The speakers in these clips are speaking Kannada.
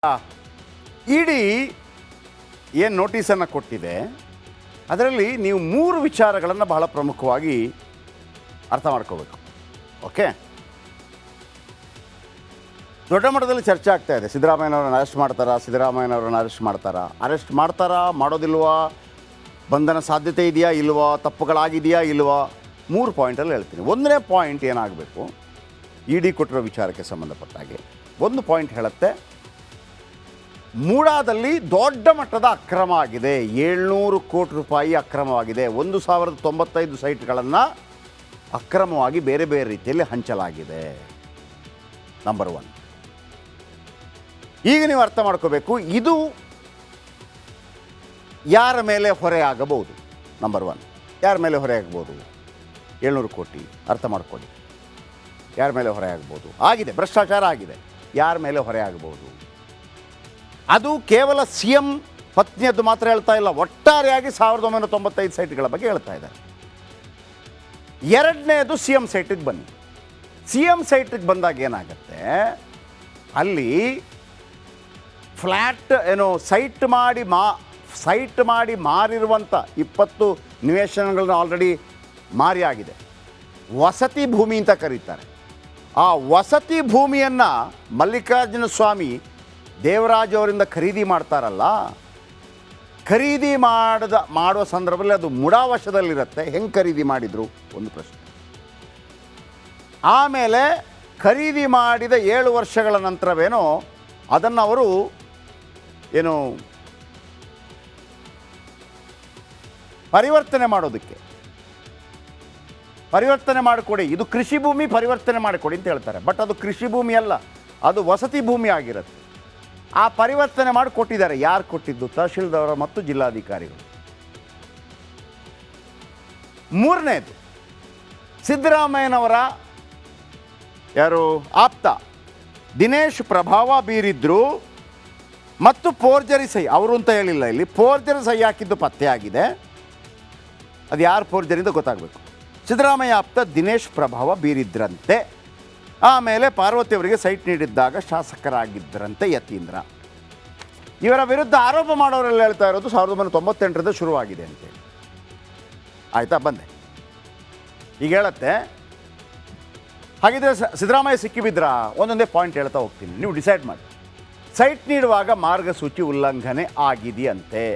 ಇಡಿ ಏನು ನೋಟಿಸನ್ನು ಕೊಟ್ಟಿದೆ ಅದರಲ್ಲಿ ನೀವು 3 ವಿಚಾರಗಳನ್ನು ಬಹಳ ಪ್ರಮುಖವಾಗಿ ಅರ್ಥ ಮಾಡ್ಕೋಬೇಕು. ಓಕೆ, ದೊಡ್ಡ ಮಟ್ಟದಲ್ಲಿ ಚರ್ಚೆ ಆಗ್ತಾ ಇದೆ. ಸಿದ್ದರಾಮಯ್ಯನವ್ರನ್ನ ಅರೆಸ್ಟ್ ಮಾಡ್ತಾರಾ, ಮಾಡೋದಿಲ್ವಾ, ಬಂಧನ ಸಾಧ್ಯತೆ ಇದೆಯಾ ಇಲ್ವಾ, ತಪ್ಪುಗಳಾಗಿದೆಯಾ ಇಲ್ವಾ, 3 ಪಾಯಿಂಟಲ್ಲಿ ಹೇಳ್ತೀನಿ. 1ನೇ ಪಾಯಿಂಟ್ ಏನಾಗಬೇಕು, ಇಡಿ ಕೊಟ್ಟಿರೋ ವಿಚಾರಕ್ಕೆ ಸಂಬಂಧಪಟ್ಟಾಗೆ 1 ಪಾಯಿಂಟ್ ಹೇಳುತ್ತೆ, ಮೂಡಾದಲ್ಲಿ ದೊಡ್ಡ ಮಟ್ಟದ ಅಕ್ರಮ ಆಗಿದೆ, 700 ಕೋಟಿ ರೂಪಾಯಿ ಅಕ್ರಮವಾಗಿದೆ, 1095 ಸೈಟ್ಗಳನ್ನು ಅಕ್ರಮವಾಗಿ ಬೇರೆ ಬೇರೆ ರೀತಿಯಲ್ಲಿ ಹಂಚಲಾಗಿದೆ. ನಂಬರ್ 1. ಈಗ ನೀವು ಅರ್ಥ ಮಾಡ್ಕೋಬೇಕು, ಇದು ಯಾರ ಮೇಲೆ ಹೊರೆ ಆಗಬಹುದು. ನಂಬರ್ 1, ಯಾರ ಮೇಲೆ ಹೊರೆ ಆಗ್ಬೋದು? 700 ಕೋಟಿ. ಅರ್ಥ ಮಾಡ್ಕೊಳ್ಳಿ, ಯಾರ ಮೇಲೆ ಹೊರೆ ಆಗ್ಬೋದು? ಆಗಿದೆ, ಭ್ರಷ್ಟಾಚಾರ ಆಗಿದೆ, ಯಾರ ಮೇಲೆ ಹೊರೆ ಆಗ್ಬೋದು? ಅದು ಕೇವಲ CM ಪತ್ನಿಯದ್ದು ಮಾತ್ರ ಹೇಳ್ತಾ ಇಲ್ಲ, ಒಟ್ಟಾರೆಯಾಗಿ 1995 ಸೈಟ್ಗಳ ಬಗ್ಗೆ ಹೇಳ್ತಾ ಇದ್ದಾರೆ. 2ನೇದು CM ಸೈಟಿಗೆ ಬನ್ನಿ. CM ಸೈಟಿಗೆ ಬಂದಾಗ ಏನಾಗುತ್ತೆ, ಅಲ್ಲಿ ಫ್ಲ್ಯಾಟ್ ಸೈಟ್ ಮಾಡಿ ಮಾರಿರುವಂಥ 20 ನಿವೇಶನಗಳನ್ನ ಆಲ್ರೆಡಿ ಮಾರಿ ಆಗಿದೆ. ವಸತಿ ಭೂಮಿ ಅಂತ ಕರೀತಾರೆ. ಆ ವಸತಿ ಭೂಮಿಯನ್ನು ಮಲ್ಲಿಕಾರ್ಜುನ ಸ್ವಾಮಿ ದೇವರಾಜ್ ಅವರಿಂದ ಖರೀದಿ ಮಾಡ್ತಾರಲ್ಲ, ಖರೀದಿ ಮಾಡುವ ಸಂದರ್ಭದಲ್ಲಿ ಅದು ಮುಡಾವಶದಲ್ಲಿರುತ್ತೆ. ಹೆಂಗೆ ಖರೀದಿ ಮಾಡಿದರು ಒಂದು ಪ್ರಶ್ನೆ. ಆಮೇಲೆ ಖರೀದಿ ಮಾಡಿದ 7 ವರ್ಷಗಳ ನಂತರವೇನೋ ಅದನ್ನು ಅವರು ಪರಿವರ್ತನೆ ಮಾಡಿಕೊಡಿ, ಇದು ಕೃಷಿ ಭೂಮಿ ಪರಿವರ್ತನೆ ಮಾಡಿಕೊಡಿ ಅಂತ ಹೇಳ್ತಾರೆ. ಬಟ್ ಅದು ಕೃಷಿ ಭೂಮಿ ಅಲ್ಲ, ಅದು ವಸತಿ ಭೂಮಿ ಆಗಿರುತ್ತೆ. ಆ ಪರಿವರ್ತನೆ ಮಾಡಿ ಕೊಟ್ಟಿದ್ದಾರೆ. ಯಾರು ಕೊಟ್ಟಿದ್ದು? ತಹಶೀಲ್ದಾರ್ ಮತ್ತು ಜಿಲ್ಲಾಧಿಕಾರಿಗಳು. 3ನೇದು, ಸಿದ್ದರಾಮಯ್ಯನವರ ಆಪ್ತ ದಿನೇಶ್ ಪ್ರಭಾವ ಬೀರಿದ್ರು ಮತ್ತು ಫೋರ್ಜರಿ ಸಹಿ, ಅವರು ಅಂತ ಹೇಳಿಲ್ಲ, ಇಲ್ಲಿ ಫೋರ್ಜರಿ ಸಹಿ ಹಾಕಿದ್ದು ಪತ್ತೆ ಆಗಿದೆ. ಅದು ಯಾರು ಫೋರ್ಜರಿ ಅಂತ ಗೊತ್ತಾಗಬೇಕು. ಸಿದ್ದರಾಮಯ್ಯ ಆಪ್ತ ದಿನೇಶ್ ಪ್ರಭಾವ ಬೀರಿದ್ರಂತೆ. ಆಮೇಲೆ ಪಾರ್ವತಿ ಅವರಿಗೆ ಸೈಟ್ ನೀಡಿದ್ದಾಗ ಶಾಸಕರಾಗಿದ್ದರಂತೆ ಯತೀಂದ್ರ. ಇವರ ವಿರುದ್ಧ ಆರೋಪ ಮಾಡೋರೆಲ್ಲ ಹೇಳ್ತಾ ಇರೋದು 1998ರಿಂದ ಶುರುವಾಗಿದೆ ಅಂತೇಳಿ. ಆಯಿತಾ, ಬಂದೆ. ಈಗ ಹೇಳತ್ತೆ, ಹಾಗಿದ್ರೆ ಸಿದ್ದರಾಮಯ್ಯ ಸಿಕ್ಕಿಬಿದ್ರಾ? ಒಂದೊಂದೇ ಪಾಯಿಂಟ್ ಹೇಳ್ತಾ ಹೋಗ್ತೀನಿ, ನೀವು ಡಿಸೈಡ್ ಮಾಡಿ. ಸೈಟ್ ನೀಡುವಾಗ ಮಾರ್ಗಸೂಚಿ ಉಲ್ಲಂಘನೆ ಆಗಿದೆಯಂತೆ.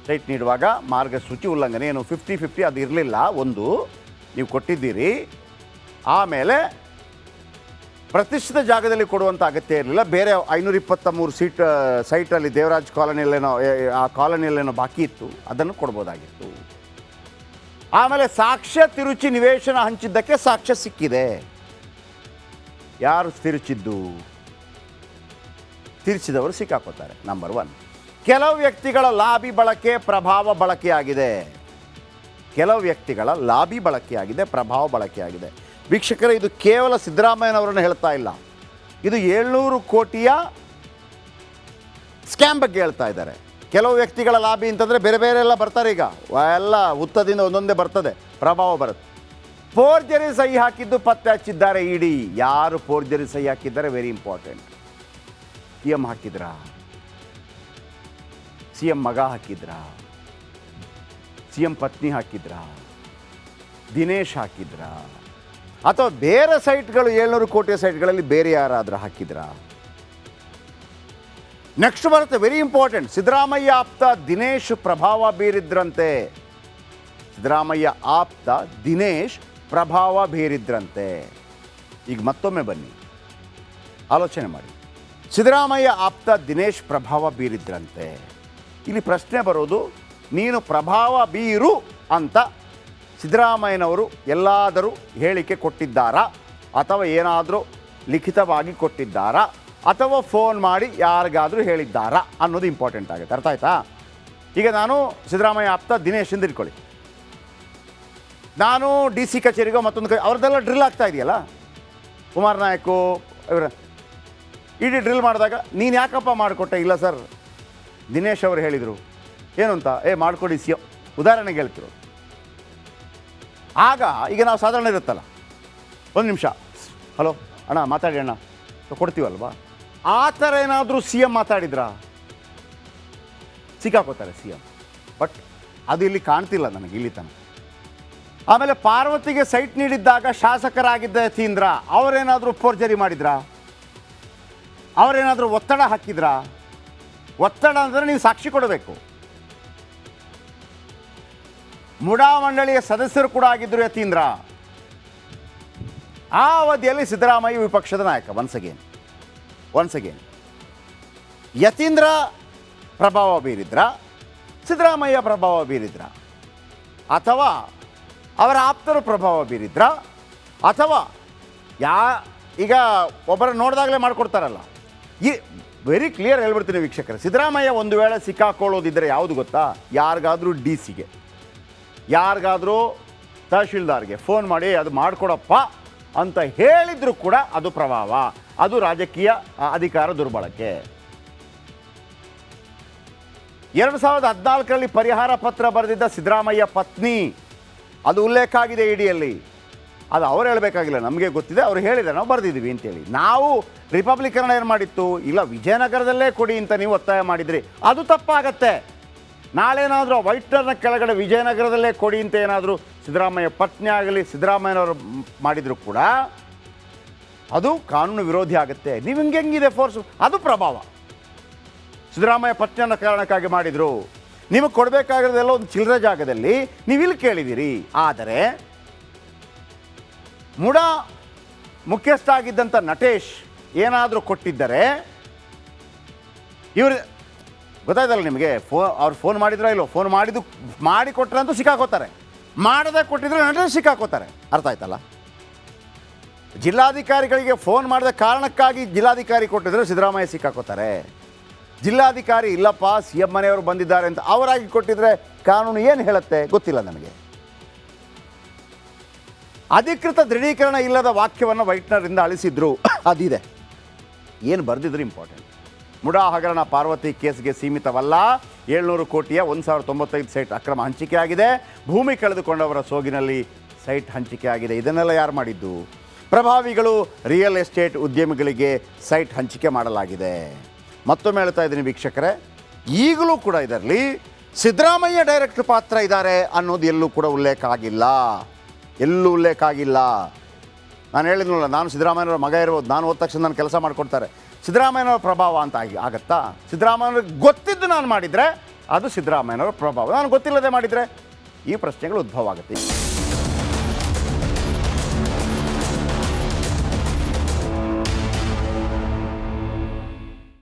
ಸೈಟ್ ನೀಡುವಾಗ ಮಾರ್ಗಸೂಚಿ ಉಲ್ಲಂಘನೆ ಏನು 50-50 ಅದು ಇರಲಿಲ್ಲ. ಒಂದು, ನೀವು ಕೊಟ್ಟಿದ್ದೀರಿ. ಆಮೇಲೆ ಪ್ರತಿಷ್ಠಿತ ಜಾಗದಲ್ಲಿ ಕೊಡುವಂಥ ಅಗತ್ಯ ಇರಲಿಲ್ಲ. ಬೇರೆ 523 ಸೈಟಲ್ಲಿ ದೇವರಾಜ್ ಕಾಲೋನಿಯಲ್ಲೇನೋ, ಆ ಕಾಲೋನಿಯಲ್ಲೇನೋ ಬಾಕಿ ಇತ್ತು, ಅದನ್ನು ಕೊಡ್ಬೋದಾಗಿತ್ತು. ಆಮೇಲೆ ಸಾಕ್ಷ್ಯ ತಿರುಚಿ ನಿವೇಶನ ಹಂಚಿದ್ದಕ್ಕೆ ಸಾಕ್ಷ್ಯ ಸಿಕ್ಕಿದೆ. ಯಾರು ತಿರುಚಿದವರು ಸಿಕ್ಕಾಕೋತಾರೆ. ನಂಬರ್ 1, ಕೆಲವು ವ್ಯಕ್ತಿಗಳ ಲಾಬಿ ಬಳಕೆ, ಪ್ರಭಾವ ಬಳಕೆಯಾಗಿದೆ. ಪ್ರಭಾವ ಬಳಕೆಯಾಗಿದೆ. ವೀಕ್ಷಕರೇ, ಇದು ಕೇವಲ ಸಿದ್ದರಾಮಯ್ಯನವರನ್ನು ಹೇಳ್ತಾ ಇಲ್ಲ, ಇದು 700 ಕೋಟಿಯ ಸ್ಕ್ಯಾಮ್ ಬಗ್ಗೆ ಹೇಳ್ತಾ ಇದ್ದಾರೆ. ಕೆಲವು ವ್ಯಕ್ತಿಗಳ ಲಾಬಿ ಅಂತಂದರೆ ಬೇರೆ ಬೇರೆ ಎಲ್ಲ ಬರ್ತಾರೆ. ಈಗ ಎಲ್ಲ ಹುತ್ತದಿಂದ ಒಂದೊಂದೇ ಬರ್ತದೆ, ಪ್ರಭಾವ ಬರುತ್ತೆ. ಫೋರ್ಜರಿ ಸಹಿ ಹಾಕಿದ್ದು ಪತ್ತೆ ಹಚ್ಚಿದ್ದಾರೆ ಇಡಿ. ಯಾರು ಫೋರ್ಜರಿ ಸಹಿ ಹಾಕಿದ್ದಾರೆ? Very important. CM ಹಾಕಿದ್ರಾ? CM ಮಗ ಹಾಕಿದ್ರಾ? CM ಪತ್ನಿ ಹಾಕಿದ್ರಾ? ದಿನೇಶ್ ಹಾಕಿದ್ರಾ? ಅಥವಾ ಬೇರೆ ಸೈಟ್ಗಳು 700 ಕೋಟಿಯ ಸೈಟ್ಗಳಲ್ಲಿ ಬೇರೆ ಯಾರಾದರೂ ಹಾಕಿದ್ರಾ? ನೆಕ್ಸ್ಟ್ ಬರುತ್ತೆ, ವೆರಿ ಇಂಪಾರ್ಟೆಂಟ್. ಸಿದ್ದರಾಮಯ್ಯ ಆಪ್ತ ದಿನೇಶ್ ಪ್ರಭಾವ ಬೀರಿದ್ರಂತೆ. ಈಗ ಮತ್ತೊಮ್ಮೆ ಬನ್ನಿ, ಆಲೋಚನೆ ಮಾಡಿ. ಸಿದ್ದರಾಮಯ್ಯ ಆಪ್ತ ದಿನೇಶ್ ಪ್ರಭಾವ ಬೀರಿದ್ರಂತೆ. ಇಲ್ಲಿ ಪ್ರಶ್ನೆ ಬರೋದು, ನೀನು ಪ್ರಭಾವ ಬೀರು ಅಂತ ಸಿದ್ದರಾಮಯ್ಯನವರು ಎಲ್ಲಾದರೂ ಹೇಳಿಕೆ ಕೊಟ್ಟಿದ್ದಾರಾ, ಅಥವಾ ಏನಾದರೂ ಲಿಖಿತವಾಗಿ ಕೊಟ್ಟಿದ್ದಾರಾ, ಅಥವಾ ಫೋನ್ ಮಾಡಿ ಯಾರಿಗಾದರೂ ಹೇಳಿದ್ದಾರಾ ಅನ್ನೋದು ಇಂಪಾರ್ಟೆಂಟ್ ಆಗುತ್ತೆ. ಅರ್ಥ ಆಯ್ತಾ? ಈಗ ನಾನು ಸಿದ್ದರಾಮಯ್ಯ ಆಪ್ತ ದಿನೇಶ್ ಎಂದು ಇಟ್ಕೊಳ್ಳಿ. ನಾನು DC ಕಚೇರಿಗೋ ಮತ್ತೊಂದು ಅವ್ರದ್ದೆಲ್ಲ ಡ್ರಿಲ್ ಆಗ್ತಾ ಇದೆಯಲ್ಲ, ಕುಮಾರ್ ನಾಯಕು ಇವರ ಇಡೀ ಡ್ರಿಲ್ ಮಾಡಿದಾಗ ನೀನು ಯಾಕಪ್ಪ ಮಾಡಿಕೊಟ್ಟೆ? ಇಲ್ಲ ಸರ್, ದಿನೇಶ್ ಅವರು ಹೇಳಿದರು. ಏನು ಅಂತ? ಮಾಡಿಕೊಡಿ CM, ಉದಾಹರಣೆಗೆ ಹೇಳ್ತಿರು. ಆಗ ಈಗ ನಾವು ಸಾಧಾರಣ ಇರುತ್ತಲ್ಲ, ಒಂದು ನಿಮಿಷ, ಹಲೋ ಅಣ್ಣ ಮಾತಾಡಿ ಅಣ್ಣ ಕೊಡ್ತೀವಲ್ವಾ, ಆ ಥರ ಏನಾದರೂ ಸಿ ಎಂ ಮಾತಾಡಿದ್ರಾ? ಸಿಕ್ಕಾಕೋತಾರೆ ಸಿ ಎಂ. ಬಟ್ ಅದು ಇಲ್ಲಿ ಕಾಣ್ತಿಲ್ಲ ನನಗೆ ಇಲ್ಲಿ ತನಕ. ಆಮೇಲೆ ಪಾರ್ವತಿಗೆ ಸೈಟ್ ನೀಡಿದ್ದಾಗ ಶಾಸಕರಾಗಿದ್ದ ಯತೀಂದ್ರ ಅವರೇನಾದರೂ ಫೋರ್ಜರಿ ಮಾಡಿದ್ರಾ? ಅವರೇನಾದರೂ ಒತ್ತಡ ಹಾಕಿದ್ರಾ? ಒತ್ತಡ ಅಂದರೆ ನೀವು ಸಾಕ್ಷಿ ಕೊಡಬೇಕು. ಮುಡಾ ಮಂಡಳಿಯ ಸದಸ್ಯರು ಕೂಡ ಆಗಿದ್ದರು ಯತೀಂದ್ರ. ಆ ಅವಧಿಯಲ್ಲಿ ಸಿದ್ದರಾಮಯ್ಯ ವಿಪಕ್ಷದ ನಾಯಕ. ಒನ್ಸ್ ಅಗೇನ್ ಯತೀಂದ್ರ ಪ್ರಭಾವ ಬೀರಿದ್ರ, ಸಿದ್ದರಾಮಯ್ಯ ಪ್ರಭಾವ ಬೀರಿದ್ರ, ಅಥವಾ ಅವರ ಆಪ್ತರು ಪ್ರಭಾವ ಬೀರಿದ್ರ, ಅಥವಾ ಈಗ ಒಬ್ಬರ ನೋಡಿದಾಗಲೇ ಮಾಡಿಕೊಡ್ತಾರಲ್ಲ. ಈ ವೆರಿ ಕ್ಲಿಯರ್ ಹೇಳ್ಬಿಡ್ತೀನಿ ವೀಕ್ಷಕರೇ. ಸಿದ್ದರಾಮಯ್ಯ ಒಂದು ವೇಳೆ ಸಿಕ್ಕಾಕೊಳ್ಳೋದಿದ್ದರೆ ಯಾವುದು ಗೊತ್ತಾ? ಯಾರಿಗಾದರೂ ಡಿ ಸಿಗೆ, ಯಾರಿಗಾದರೂ ತಹಶೀಲ್ದಾರ್ಗೆ ಫೋನ್ ಮಾಡಿ ಅದು ಮಾಡಿಕೊಡಪ್ಪ ಅಂತ ಹೇಳಿದರೂ ಕೂಡ ಅದು ಪ್ರಭಾವ, ಅದು ರಾಜಕೀಯ ಅಧಿಕಾರ ದುರ್ಬಳಕೆ. 2014ರಲ್ಲಿ ಪರಿಹಾರ ಪತ್ರ ಬರೆದಿದ್ದ ಸಿದ್ದರಾಮಯ್ಯ ಪತ್ನಿ, ಅದು ಉಲ್ಲೇಖ ಆಗಿದೆ ಇಡಿಯಲ್ಲಿ. ಅದು ಅವ್ರು ಹೇಳಬೇಕಾಗಿಲ್ಲ, ನಮಗೆ ಗೊತ್ತಿದೆ, ಅವ್ರು ಹೇಳಿದ್ದಾರೆ, ನಾವು ಬರೆದಿದ್ದೀವಿ ಅಂತೇಳಿ. ನಾವು ರಿಪಬ್ಲಿಕನ್ ಏನು ಮಾಡಿತ್ತು, ಇಲ್ಲ ವಿಜಯನಗರದಲ್ಲೇ ಕೊಡಿ ಅಂತ ನೀವು ಒತ್ತಾಯ ಮಾಡಿದ್ರಿ, ಅದು ತಪ್ಪಾಗತ್ತೆ. ನಾಳೇನಾದರೂ ವೈಟ್ನರ್ನ ಕೆಳಗಡೆ ವಿಜಯನಗರದಲ್ಲೇ ಕೊಡಿ ಅಂತ ಏನಾದರೂ ಸಿದ್ದರಾಮಯ್ಯ ಪತ್ನಿ ಆಗಲಿ ಸಿದ್ದರಾಮಯ್ಯನವರು ಮಾಡಿದರೂ ಕೂಡ ಅದು ಕಾನೂನು ವಿರೋಧಿ ಆಗುತ್ತೆ. ನೀವು ಹೆಂಗಿದೆ ಫೋರ್ಸು, ಅದು ಪ್ರಭಾವ. ಸಿದ್ದರಾಮಯ್ಯ ಪತ್ನಿಯನ್ನ ಕಾರಣಕ್ಕಾಗಿ ಮಾಡಿದರು. ನಿಮಗೆ ಕೊಡಬೇಕಾಗಿರೋದೆಲ್ಲ ಒಂದು ಚಿಲ್ಲರೆ ಜಾಗದಲ್ಲಿ ನೀವು ಇಲ್ಲಿ ಕೇಳಿದ್ದೀರಿ. ಆದರೆ ಮುಡಾ ಮುಖ್ಯಸ್ಥ ಆಗಿದ್ದಂಥ ನಟೇಶ್ ಏನಾದರೂ ಕೊಟ್ಟಿದ್ದರೆ, ಇವರು ಗೊತ್ತಾಯ್ತಲ್ಲ ನಿಮಗೆ, ಅವ್ರು ಫೋನ್ ಮಾಡಿದ್ರೋ ಇಲ್ಲೋ, ಫೋನ್ ಮಾಡಿ ಕೊಟ್ಟರಂತೂ ಸಿಕ್ಕಾಕೋತಾರೆ, ಮಾಡದೆ ಕೊಟ್ಟಿದ್ರೆ ನಟೇಶ್ ಸಿಕ್ಕಾಕೋತಾರೆ. ಅರ್ಥ ಆಯ್ತಲ್ಲ? ಜಿಲ್ಲಾಧಿಕಾರಿಗಳಿಗೆ ಫೋನ್ ಮಾಡಿದ ಕಾರಣಕ್ಕಾಗಿ ಜಿಲ್ಲಾಧಿಕಾರಿ ಕೊಟ್ಟಿದ್ರೆ ಸಿದ್ದರಾಮಯ್ಯ ಸಿಕ್ಕಾಕೋತಾರೆ. ಜಿಲ್ಲಾಧಿಕಾರಿ ಇಲ್ಲಪ್ಪ ಸಿ ಎಂ ಮನೆಯವರು ಬಂದಿದ್ದಾರೆ ಅಂತ ಅವರಾಗಿ ಕೊಟ್ಟಿದ್ರೆ ಕಾನೂನು ಏನು ಹೇಳುತ್ತೆ ಗೊತ್ತಿಲ್ಲ ನನಗೆ. ಅಧಿಕೃತ ದೃಢೀಕರಣ ಇಲ್ಲದ ವಾಕ್ಯವನ್ನು ವೈಟ್ನರಿಂದ ಅಳಿಸಿದ್ರು, ಅದಿದೆ. ಏನು ಬರೆದಿದ್ರು ಇಂಪಾರ್ಟೆಂಟ್. ಮುಡಾ ಹಗರಣ ಪಾರ್ವತಿ ಕೇಸ್ಗೆ ಸೀಮಿತವಲ್ಲ. 700 ಕೋಟಿಯ 1095 ಸೈಟ್ ಅಕ್ರಮ ಹಂಚಿಕೆ ಆಗಿದೆ. ಭೂಮಿ ಕಳೆದುಕೊಂಡವರ ಸೋಗಿನಲ್ಲಿ ಸೈಟ್ ಹಂಚಿಕೆ ಆಗಿದೆ. ಇದನ್ನೆಲ್ಲ ಯಾರು ಮಾಡಿದ್ದು? ಪ್ರಭಾವಿಗಳು, ರಿಯಲ್ ಎಸ್ಟೇಟ್ ಉದ್ಯಮಿಗಳಿಗೆ ಸೈಟ್ ಹಂಚಿಕೆ ಮಾಡಲಾಗಿದೆ. ಮತ್ತೊಮ್ಮೆ ಹೇಳ್ತಾ ಇದ್ದೀನಿ ವೀಕ್ಷಕರೇ, ಈಗಲೂ ಕೂಡ ಇದರಲ್ಲಿ ಸಿದ್ದರಾಮಯ್ಯ ಡೈರೆಕ್ಟ್ ಪಾತ್ರ ಇದ್ದಾರೆ ಅನ್ನೋದು ಎಲ್ಲೂ ಕೂಡ ಉಲ್ಲೇಖ ಆಗಿಲ್ಲ. ನಾನು ಹೇಳಿದ್ನಲ್ಲ, ನಾನು ಸಿದ್ದರಾಮಯ್ಯನವರ ಮಗ ಇರ್ಬೋದು, ನಾನು ಹೋದ ತಕ್ಷಣ ನಾನು ಕೆಲಸ ಮಾಡಿಕೊಡ್ತಾರೆ, ಸಿದ್ದರಾಮಯ್ಯನವರ ಪ್ರಭಾವ ಅಂತ ಆಗತ್ತಾ? ಸಿದ್ದರಾಮಯ್ಯನವ್ರಿಗೆ ಗೊತ್ತಿದ್ದು ನಾನು ಮಾಡಿದರೆ ಅದು ಸಿದ್ದರಾಮಯ್ಯನವರ ಪ್ರಭಾವ, ನಾನು ಗೊತ್ತಿಲ್ಲದೆ ಮಾಡಿದರೆ ಈ ಪ್ರಶ್ನೆಗಳು ಉದ್ಭವ ಆಗುತ್ತೆ.